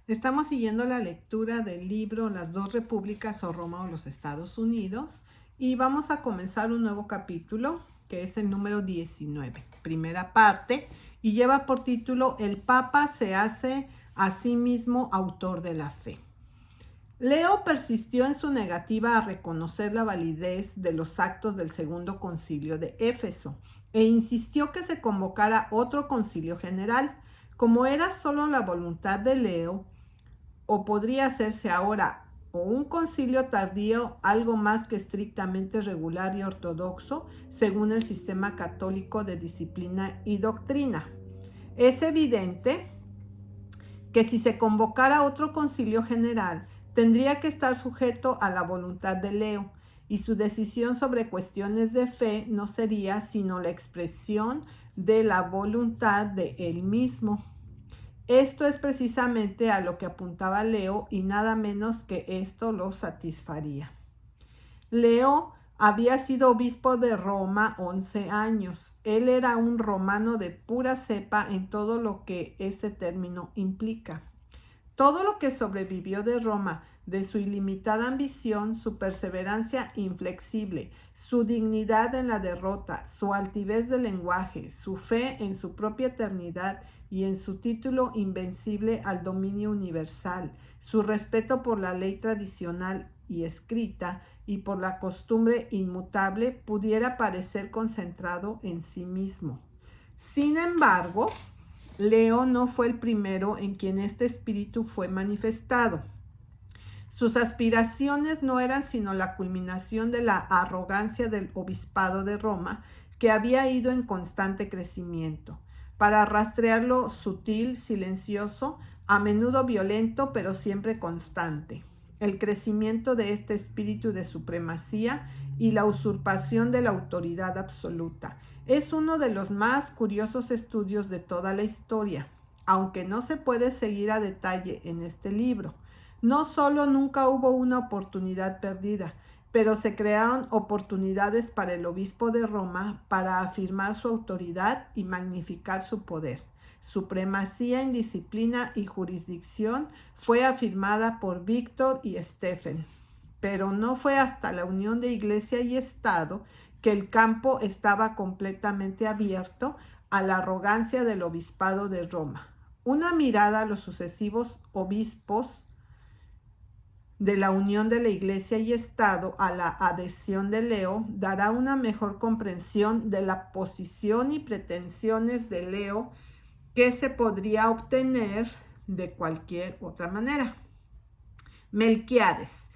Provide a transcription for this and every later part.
Estamos siguiendo la lectura del libro Las dos repúblicas o Roma o los Estados Unidos y vamos a comenzar un nuevo capítulo que es el número 19, primera parte, y lleva por título El Papa se hace a sí mismo autor de la fe. Leo persistió en su negativa a reconocer la validez de los actos del Segundo Concilio de Éfeso e insistió que se convocara otro concilio general. Como era solo la voluntad de Leo, o podría hacerse ahora o un concilio tardío, algo más que estrictamente regular y ortodoxo, según el sistema católico de disciplina y doctrina. Es evidente que si se convocara otro concilio general, tendría que estar sujeto a la voluntad de Leo, y su decisión sobre cuestiones de fe no sería sino la expresión de la voluntad de él mismo. Esto es precisamente a lo que apuntaba Leo y nada menos que esto lo satisfaría. Leo había sido obispo de Roma 11 años. Él era un romano de pura cepa en todo lo que ese término implica. Todo lo que sobrevivió de Roma, de su ilimitada ambición, su perseverancia inflexible, su dignidad en la derrota, su altivez de lenguaje, su fe en su propia eternidad y en su título invencible al dominio universal, su respeto por la ley tradicional y escrita y por la costumbre inmutable, pudiera parecer concentrado en sí mismo. Sin embargo, Leo no fue el primero en quien este espíritu fue manifestado. Sus aspiraciones no eran sino la culminación de la arrogancia del obispado de Roma, que había ido en constante crecimiento. Para rastrear lo sutil, silencioso, a menudo violento, pero siempre constante. El crecimiento de este espíritu de supremacía y la usurpación de la autoridad absoluta es uno de los más curiosos estudios de toda la historia, aunque no se puede seguir a detalle en este libro. No solo nunca hubo una oportunidad perdida, pero se crearon oportunidades para el obispo de Roma para afirmar su autoridad y magnificar su poder. Supremacía en disciplina y jurisdicción fue afirmada por Víctor y Stephen, pero no fue hasta la unión de Iglesia y Estado que el campo estaba completamente abierto a la arrogancia del obispado de Roma. Una mirada a los sucesivos obispos de la unión de la Iglesia y Estado a la adhesión de Leo dará una mejor comprensión de la posición y pretensiones de Leo que se podría obtener de cualquier otra manera. Melquíades.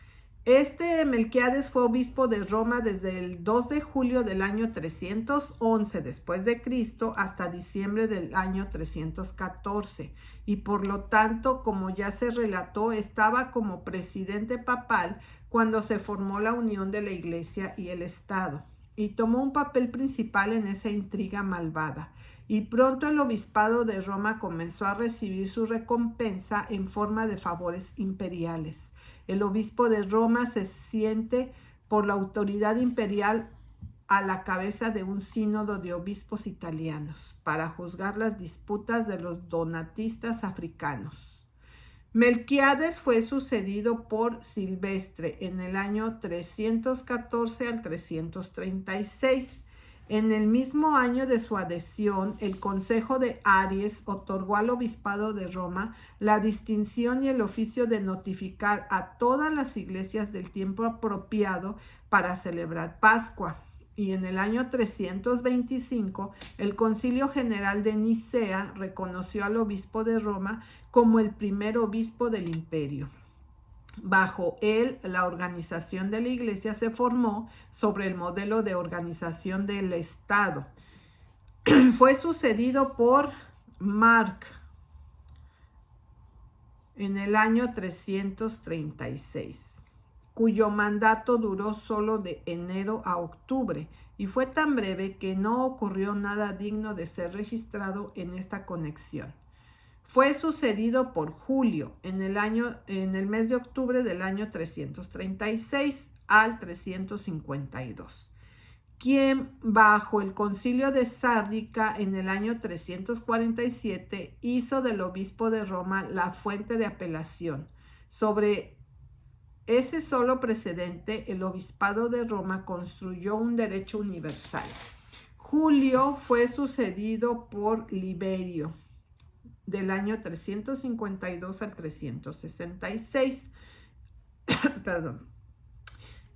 Melquíades fue obispo de Roma desde el 2 de julio del año 311 después de Cristo hasta diciembre del año 314 y por lo tanto, como ya se relató, estaba como presidente papal cuando se formó la unión de la Iglesia y el Estado y tomó un papel principal en esa intriga malvada. Y pronto el obispado de Roma comenzó a recibir su recompensa en forma de favores imperiales. El obispo de Roma se siente por la autoridad imperial a la cabeza de un sínodo de obispos italianos para juzgar las disputas de los donatistas africanos. Melquíades fue sucedido por Silvestre en el año 314 al 336. En el mismo año de su adhesión, el Consejo de Aries otorgó al obispado de Roma la distinción y el oficio de notificar a todas las iglesias del tiempo apropiado para celebrar Pascua. Y en el año 325, el Concilio General de Nicea reconoció al obispo de Roma como el primer obispo del imperio. Bajo él, la organización de la Iglesia se formó sobre el modelo de organización del Estado. Fue sucedido por Marc en el año 336, cuyo mandato duró solo de enero a octubre y fue tan breve que no ocurrió nada digno de ser registrado en esta conexión. Fue sucedido por Julio en el mes de octubre del año 336 al 352, quien bajo el concilio de Sárdica en el año 347 hizo del obispo de Roma la fuente de apelación. Sobre ese solo precedente, el obispado de Roma construyó un derecho universal. Julio fue sucedido por Liberio del año 352 al 366, perdón,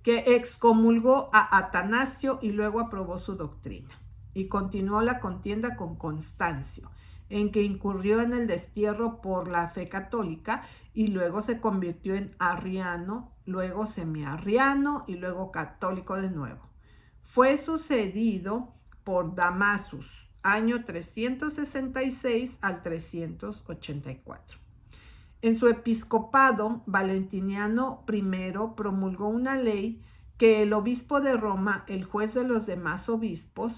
que excomulgó a Atanasio y luego aprobó su doctrina. Y continuó la contienda con Constancio, en que incurrió en el destierro por la fe católica y luego se convirtió en arriano, luego semiarriano y luego católico de nuevo. Fue sucedido por Damasus, año 366 al 384. En su episcopado, Valentiniano I promulgó una ley que el obispo de Roma, el juez de los demás obispos,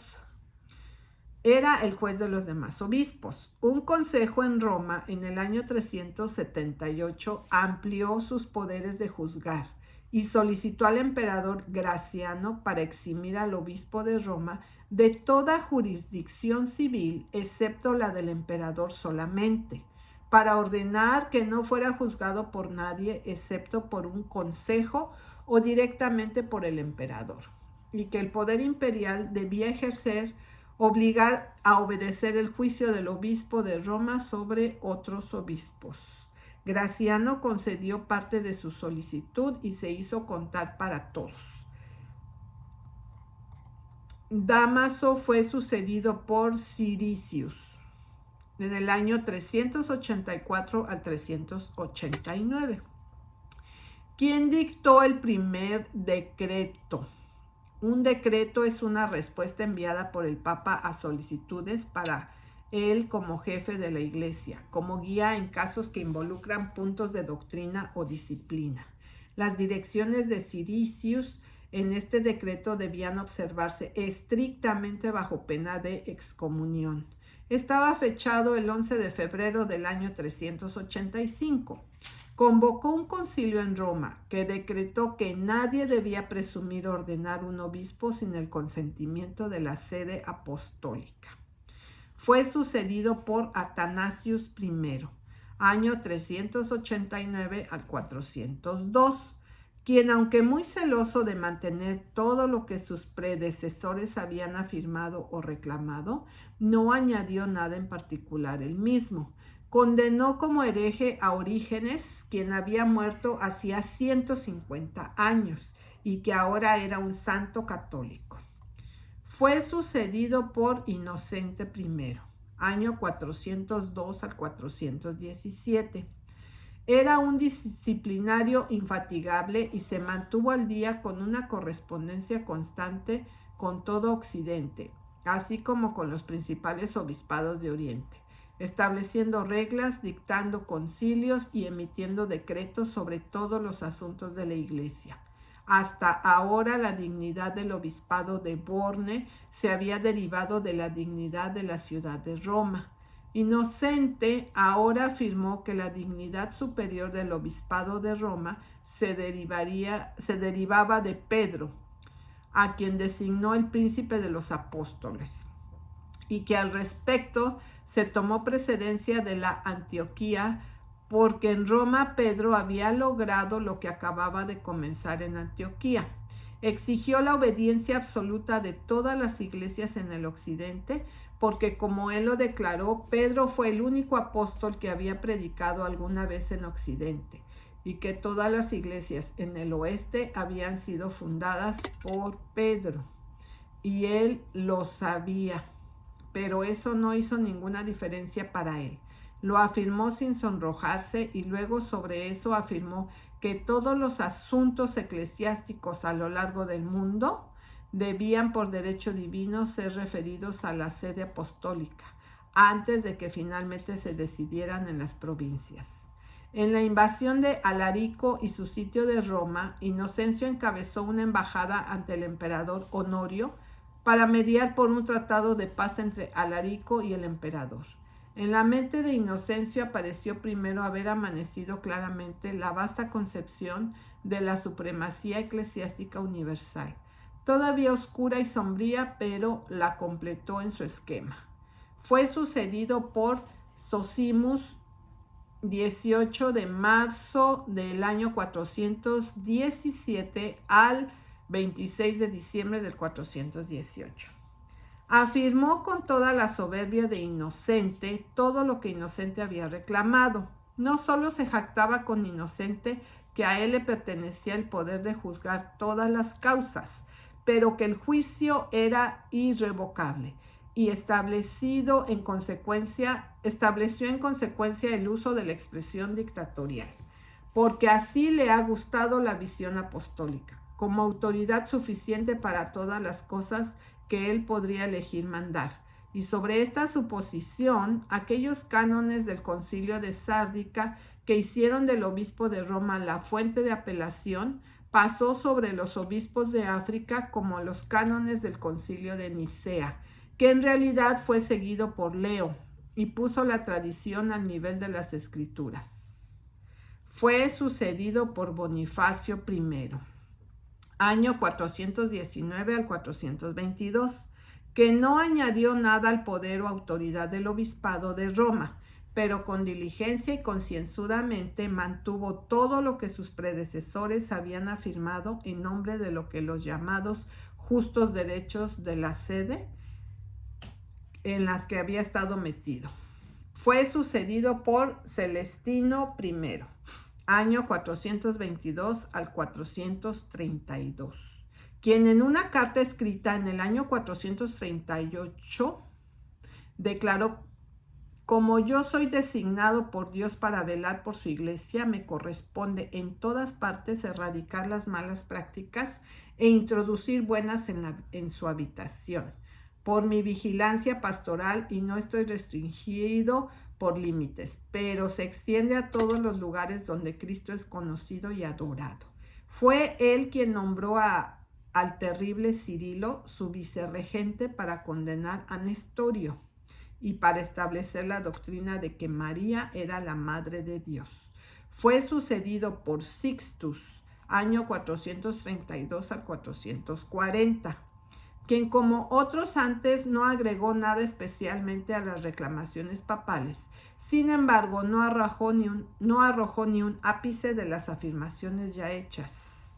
era el juez de los demás obispos. Un consejo en Roma en el año 378 amplió sus poderes de juzgar y solicitó al emperador Graciano para eximir al obispo de Roma de toda jurisdicción civil excepto la del emperador solamente, para ordenar que no fuera juzgado por nadie excepto por un consejo o directamente por el emperador, y que el poder imperial debía obligar a obedecer el juicio del obispo de Roma sobre otros obispos. Graciano concedió parte de su solicitud y se hizo contar para todos. Dámaso fue sucedido por Siricius en el año 384 al 389, quien dictó el primer decreto. Un decreto es una respuesta enviada por el Papa a solicitudes para él como jefe de la Iglesia, como guía en casos que involucran puntos de doctrina o disciplina. Las direcciones de Siricius en este decreto debían observarse estrictamente bajo pena de excomunión. Estaba fechado el 11 de febrero del año 385. Convocó un concilio en Roma que decretó que nadie debía presumir ordenar un obispo sin el consentimiento de la sede apostólica. Fue sucedido por Atanasius I, año 389 al 402, quien, aunque muy celoso de mantener todo lo que sus predecesores habían afirmado o reclamado, no añadió nada en particular él mismo. Condenó como hereje a Orígenes, quien había muerto hacía 150 años y que ahora era un santo católico. Fue sucedido por Inocente I, año 402 al 417. Era un disciplinario infatigable y se mantuvo al día con una correspondencia constante con todo Occidente, así como con los principales obispados de Oriente, estableciendo reglas, dictando concilios y emitiendo decretos sobre todos los asuntos de la Iglesia. Hasta ahora la dignidad del obispado de Borne se había derivado de la dignidad de la ciudad de Roma. Inocente ahora afirmó que la dignidad superior del obispado de Roma se derivaba de Pedro, a quien designó el príncipe de los apóstoles, y que al respecto se tomó precedencia de la Antioquía, porque en Roma Pedro había logrado lo que acababa de comenzar en Antioquía. Exigió la obediencia absoluta de todas las iglesias en el occidente, porque como él lo declaró, Pedro fue el único apóstol que había predicado alguna vez en Occidente, y que todas las iglesias en el oeste habían sido fundadas por Pedro. Y él lo sabía, pero eso no hizo ninguna diferencia para él. Lo afirmó sin sonrojarse y luego sobre eso afirmó que todos los asuntos eclesiásticos a lo largo del mundo debían por derecho divino ser referidos a la sede apostólica antes de que finalmente se decidieran en las provincias. En la invasión de Alarico y su sitio de Roma, Inocencio encabezó una embajada ante el emperador Honorio para mediar por un tratado de paz entre Alarico y el emperador. En la mente de Inocencio apareció primero haber amanecido claramente la vasta concepción de la supremacía eclesiástica universal. todavía oscura y sombría, pero la completó en su esquema. Fue sucedido por Zosimus 18 de marzo del año 417 al 26 de diciembre del 418. Afirmó con toda la soberbia de Inocente todo lo que Inocente había reclamado. No solo se jactaba con Inocente que a él le pertenecía el poder de juzgar todas las causas, pero que el juicio era irrevocable y estableció en consecuencia el uso de la expresión dictatorial, porque así le ha gustado la visión apostólica, como autoridad suficiente para todas las cosas que él podría elegir mandar. Y sobre esta suposición, aquellos cánones del Concilio de Sárdica que hicieron del obispo de Roma la fuente de apelación, pasó sobre los obispos de África como los cánones del Concilio de Nicea, que en realidad fue seguido por Leo y puso la tradición al nivel de las escrituras. Fue sucedido por Bonifacio I, año 419 al 422, que no añadió nada al poder o autoridad del obispado de Roma, pero con diligencia y concienzudamente mantuvo todo lo que sus predecesores habían afirmado en nombre de lo que los llamados justos derechos de la sede en las que había estado metido. Fue sucedido por Celestino I, año 422 al 432, quien en una carta escrita en el año 438 declaró: como yo soy designado por Dios para velar por su iglesia, me corresponde en todas partes erradicar las malas prácticas e introducir buenas en su habitación, por mi vigilancia pastoral, y no estoy restringido por límites, pero se extiende a todos los lugares donde Cristo es conocido y adorado. Fue él quien nombró al terrible Cirilo su vicerregente para condenar a Nestorio y para establecer la doctrina de que María era la Madre de Dios. Fue sucedido por Sixtus, año 432 al 440, quien como otros antes no agregó nada especialmente a las reclamaciones papales. Sin embargo, no arrojó ni un ápice de las afirmaciones ya hechas.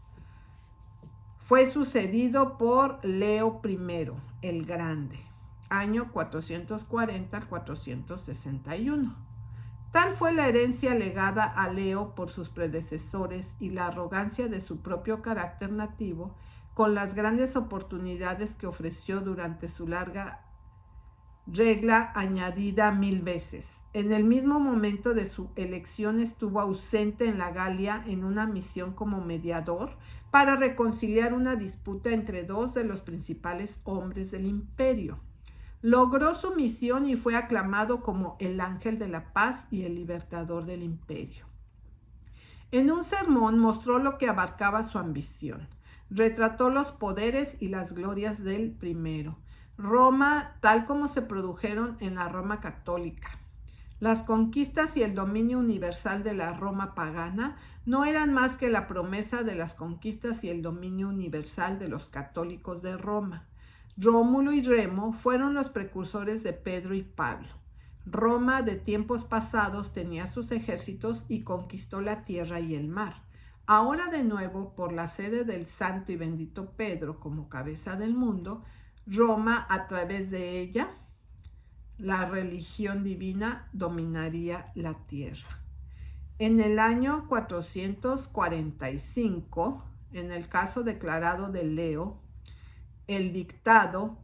Fue sucedido por Leo I el Grande, año 440 al 461. Tal fue la herencia legada a Leo por sus predecesores y la arrogancia de su propio carácter nativo, con las grandes oportunidades que ofreció durante su larga regla añadida 1000 veces. En el mismo momento de su elección estuvo ausente en la Galia en una misión como mediador para reconciliar una disputa entre dos de los principales hombres del imperio. Logró su misión y fue aclamado como el ángel de la paz y el libertador del imperio. En un sermón mostró lo que abarcaba su ambición. Retrató los poderes y las glorias del primero, Roma tal como se produjeron en la Roma católica. Las conquistas y el dominio universal de la Roma pagana no eran más que la promesa de las conquistas y el dominio universal de los católicos de Roma. Rómulo y Remo fueron los precursores de Pedro y Pablo. Roma de tiempos pasados tenía sus ejércitos y conquistó la tierra y el mar. Ahora de nuevo, por la sede del santo y bendito Pedro como cabeza del mundo, Roma, a través de ella, la religión divina dominaría la tierra. En el año 445, en el caso declarado de Leo, el dictado,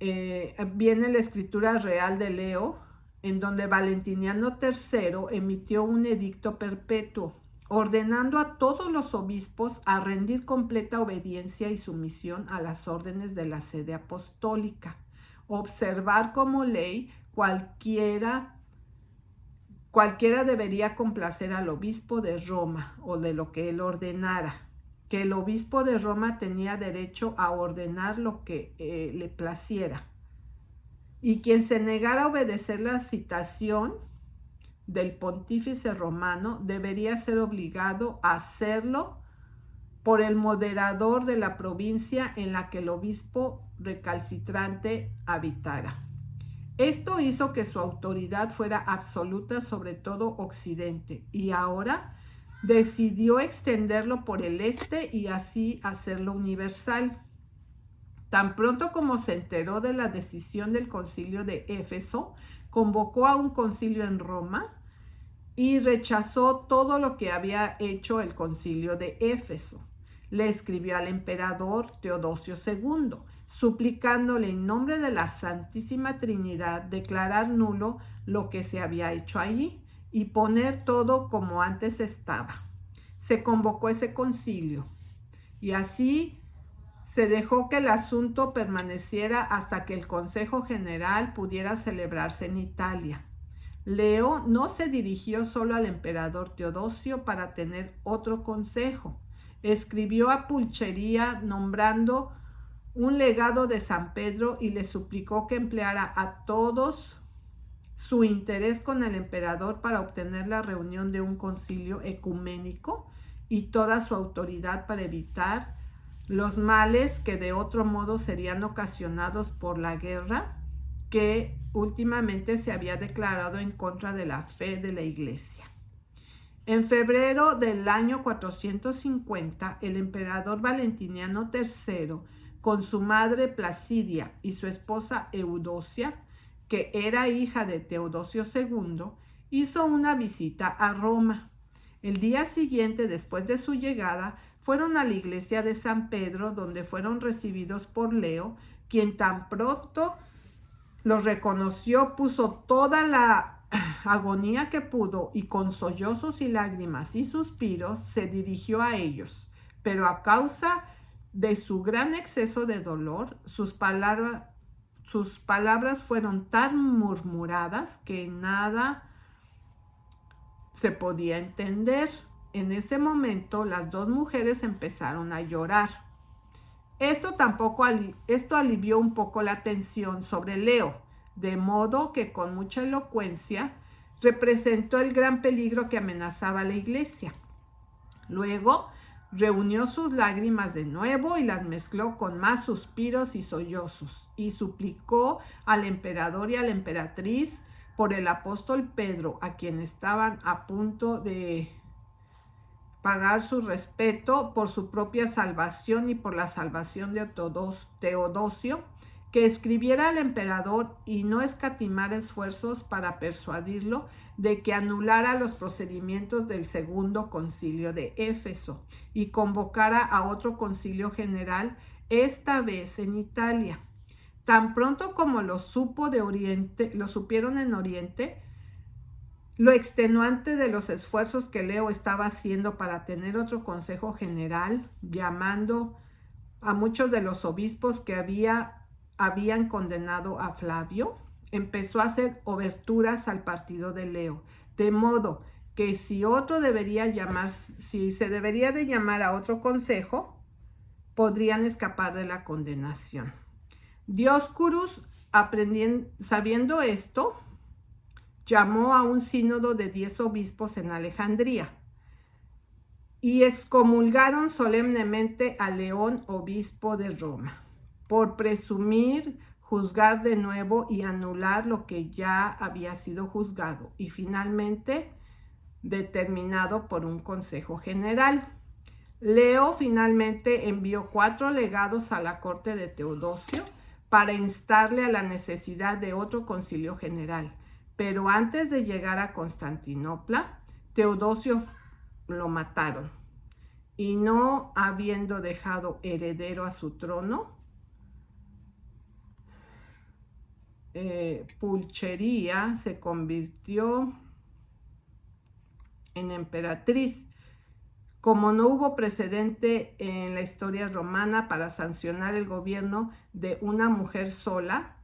viene la escritura real de Leo, en donde Valentiniano III emitió un edicto perpetuo, ordenando a todos los obispos a rendir completa obediencia y sumisión a las órdenes de la sede apostólica, observar como ley cualquiera debería complacer al obispo de Roma o de lo que él ordenara, que el obispo de Roma tenía derecho a ordenar lo que le placiera, y quien se negara a obedecer la citación del pontífice romano debería ser obligado a hacerlo por el moderador de la provincia en la que el obispo recalcitrante habitara. Esto hizo que su autoridad fuera absoluta sobre todo Occidente, y ahora decidió extenderlo por el este y así hacerlo universal. Tan pronto como se enteró de la decisión del concilio de Éfeso, convocó a un concilio en Roma y rechazó todo lo que había hecho el concilio de Éfeso. Le escribió al emperador Teodosio II, suplicándole en nombre de la Santísima Trinidad declarar nulo lo que se había hecho allí y poner todo como antes estaba. Se convocó ese concilio y así se dejó que el asunto permaneciera hasta que el Consejo General pudiera celebrarse en Italia. Leo no se dirigió solo al emperador Teodosio para tener otro consejo. Escribió a Pulchería nombrando un legado de San Pedro y le suplicó que empleara a todos su interés con el emperador para obtener la reunión de un concilio ecuménico y toda su autoridad para evitar los males que de otro modo serían ocasionados por la guerra que últimamente se había declarado en contra de la fe de la Iglesia. En febrero del año 450, el emperador Valentiniano III, con su madre Placidia y su esposa Eudocia, que era hija de Teodosio II, hizo una visita a Roma. El día siguiente, después de su llegada, fueron a la iglesia de San Pedro, donde fueron recibidos por Leo, quien tan pronto los reconoció, puso toda la agonía que pudo y con sollozos y lágrimas y suspiros se dirigió a ellos. Pero a causa de su gran exceso de dolor, sus palabras fueron tan murmuradas que nada se podía entender. En ese momento las dos mujeres empezaron a llorar. Esto alivió un poco la tensión sobre Leo, de modo que con mucha elocuencia representó el gran peligro que amenazaba a la iglesia. Luego reunió sus lágrimas de nuevo y las mezcló con más suspiros y sollozos, y suplicó al emperador y a la emperatriz por el apóstol Pedro, a quien estaban a punto de pagar su respeto por su propia salvación y por la salvación de Teodosio, que escribiera al emperador y no escatimara esfuerzos para persuadirlo de que anulara los procedimientos del segundo concilio de Éfeso y convocara a otro concilio general, esta vez en Italia. Tan pronto como lo supieron en Oriente, lo extenuante de los esfuerzos que Leo estaba haciendo para tener otro consejo general, llamando a muchos de los obispos que habían condenado a Flavio, empezó a hacer oberturas al partido de Leo, de modo que si se debería de llamar a otro consejo, podrían escapar de la condenación. Dioscurus, sabiendo esto, llamó a un sínodo de 10 obispos en Alejandría y excomulgaron solemnemente a León, obispo de Roma, por presumir juzgar de nuevo y anular lo que ya había sido juzgado y finalmente determinado por un consejo general. Leo finalmente envió 4 legados a la corte de Teodosio para instarle a la necesidad de otro concilio general. Pero antes de llegar a Constantinopla, Teodosio lo mataron. Y no habiendo dejado heredero a su trono, Pulchería se convirtió en emperatriz. Como no hubo precedente en la historia romana para sancionar el gobierno de una mujer sola,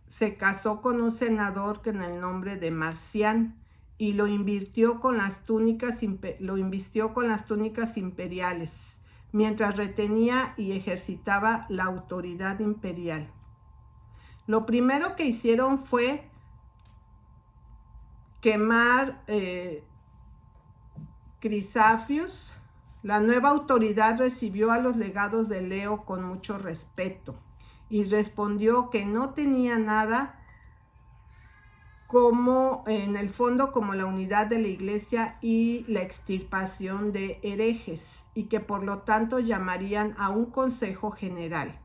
se casó con un senador con el nombre de Marcián y lo invistió con las túnicas imperiales, mientras retenía y ejercitaba la autoridad imperial. Lo primero que hicieron fue quemar Crisafius, La nueva autoridad recibió a los legados de Leo con mucho respeto y respondió que no tenía nada como en el fondo como la unidad de la iglesia y la extirpación de herejes, y que por lo tanto llamarían a un consejo general.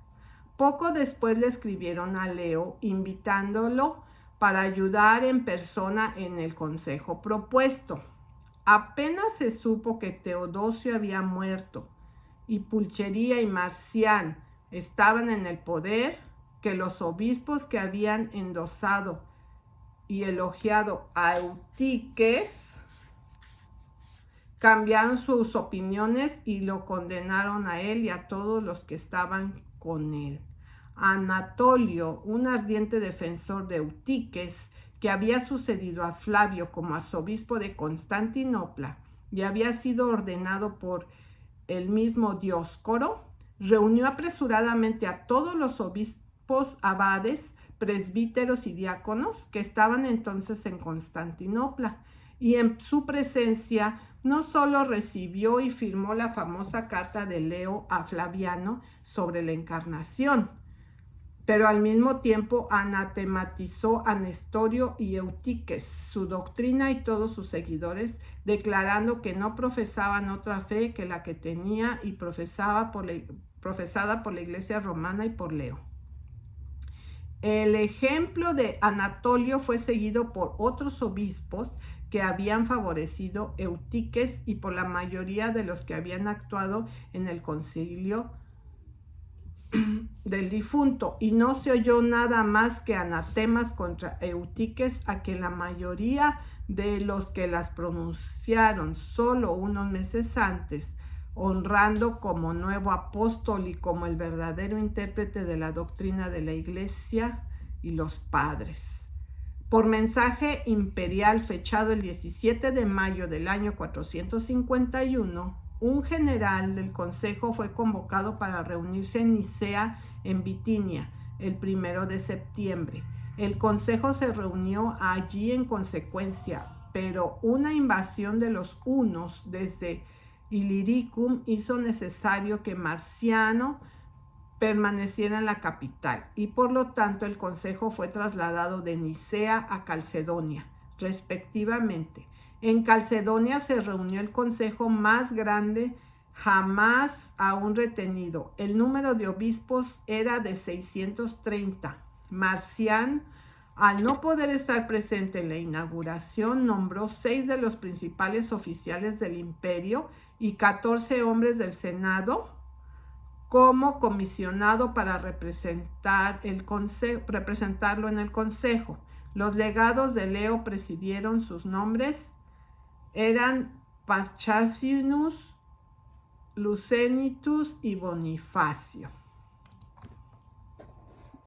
Poco después le escribieron a Leo invitándolo para ayudar en persona en el consejo propuesto. Apenas se supo que Teodosio había muerto y Pulchería y Marcial estaban en el poder, que los obispos que habían endosado y elogiado a Eutiques cambiaron sus opiniones y lo condenaron a él y a todos los que estaban con él. Anatolio, un ardiente defensor de Eutiques, que había sucedido a Flavio como arzobispo de Constantinopla y había sido ordenado por el mismo Dioscoro, reunió apresuradamente a todos los obispos, abades, presbíteros y diáconos que estaban entonces en Constantinopla, y en su presencia no solo recibió y firmó la famosa carta de Leo a Flaviano sobre la encarnación, pero al mismo tiempo anatematizó a Nestorio y Eutiques, su doctrina y todos sus seguidores, declarando que no profesaban otra fe que la que tenía y profesada por la Iglesia romana y por Leo. El ejemplo de Anatolio fue seguido por otros obispos que habían favorecido Eutiques y por la mayoría de los que habían actuado en el concilio del difunto, y no se oyó nada más que anatemas contra Eutiques, a que la mayoría de los que las pronunciaron solo unos meses antes, honrando como nuevo apóstol y como el verdadero intérprete de la doctrina de la Iglesia y los padres. Por mensaje imperial fechado el 17 de mayo del año 451, un general del consejo fue convocado para reunirse en Nicea, en Bitinia, el 1 de septiembre. El consejo se reunió allí en consecuencia, pero una invasión de los hunos desde Illyricum hizo necesario que Marciano permaneciera en la capital, y por lo tanto el consejo fue trasladado de Nicea a Calcedonia, respectivamente. En Calcedonia se reunió el consejo más grande jamás aún retenido. El número de obispos era de 630. Marcián, al no poder estar presente en la inauguración, nombró 6 de los principales oficiales del imperio y 14 hombres del Senado como comisionado para representarlo en el consejo. Los legados de Leo presidieron. Sus nombres eran Paschacinus, Lucenitus y Bonifacio.